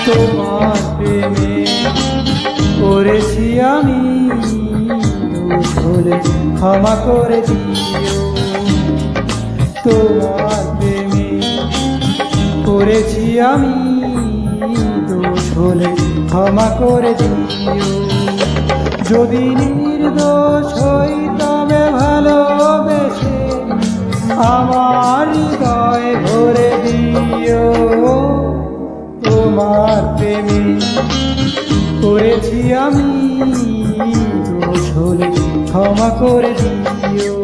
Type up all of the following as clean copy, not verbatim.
তোমার প্রেমে পড়েছি আমি, দোষ হলে ক্ষমা করে দিও। তোমার প্রেমে পড়েছি আমি, দোষ হলে ক্ষমা করে দিও। যদি নির্দোষ হই তবে ভালোবেসে আমার হৃদয় ভরে দিও। তোমার প্রেমে পড়েছি আমি, দোষ হলে ক্ষমা করে দিও।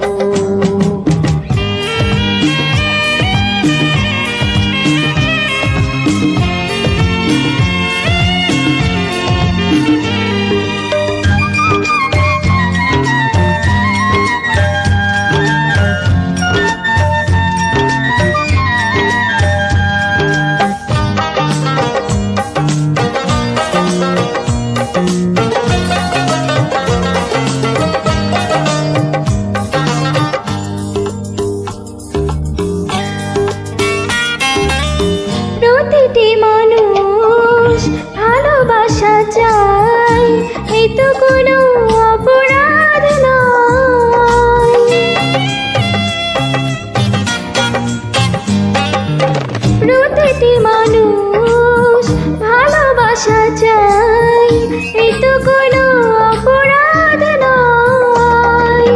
প্রতিটি মানুষ ভালোবাসা চায়, এই তো কোনো অপরাধ নয়। প্রতিটি মানুষ ভালোবাসা চায়, এই তো কোনো অপরাধ নয়।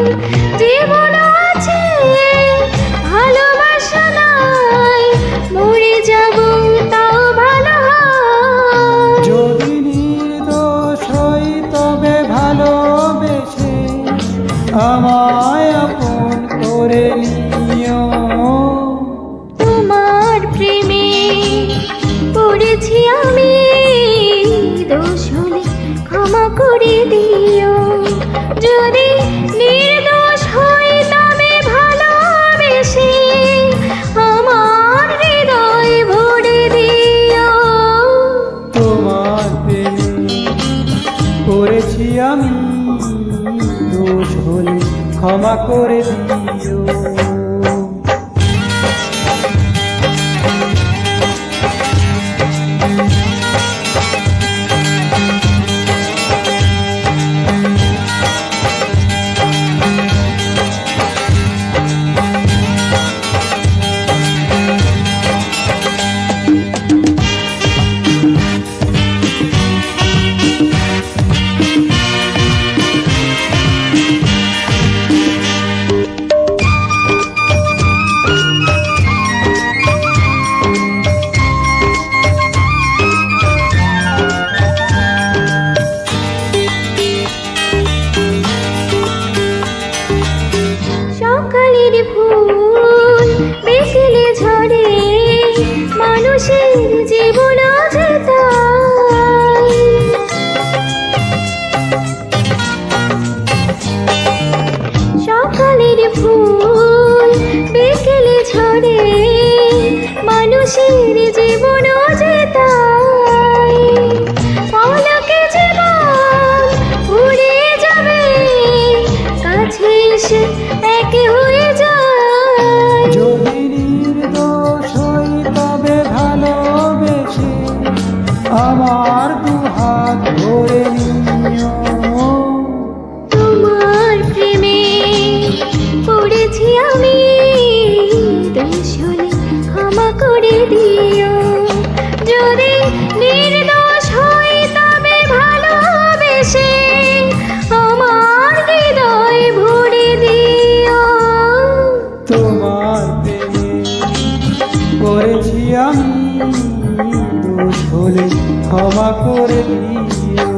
জীবন আছে ভালোবাসা নাই, মরে যাব তাও ভালো হয়। যদি নির্দোষ হই তবে ভালোবেসে আমায় আপন করে নিও। তোমার প্রেমে পড়েছি আমি, দোষ হলে ক্ষমা করে দিও। যদি নির্দোষ হই তবে ভালোবেসে আমার হৃদয় ভরে দিও। তোমার প্রেমে পড়েছি আমি, দোষ হলে ক্ষমা করে দিও। সকালের ফুল বিকেলে ঝরে, মানুষের জীবন আছে তাই। সকালের ফুল বিকেলে ঝরে, মানুষের জীবন আছে তাই। পলকে জীবন উড়ে যাবে, কাছে এসে এক হয়ে যায়। যদি নির্দোষ হই তবে ভালোবেসে আমার দুহাত ধরে নিও। তোমার প্রেমে পড়েছি আমি, দোষ হলে ক্ষমা করে দিও। যদি নির্দোষ হই তবে ভালোবেসে আমার হৃদয় ভরে দিও। তোমার প্রেমে পড়েছি আমি, দোষ হলে ক্ষমা করে দিও।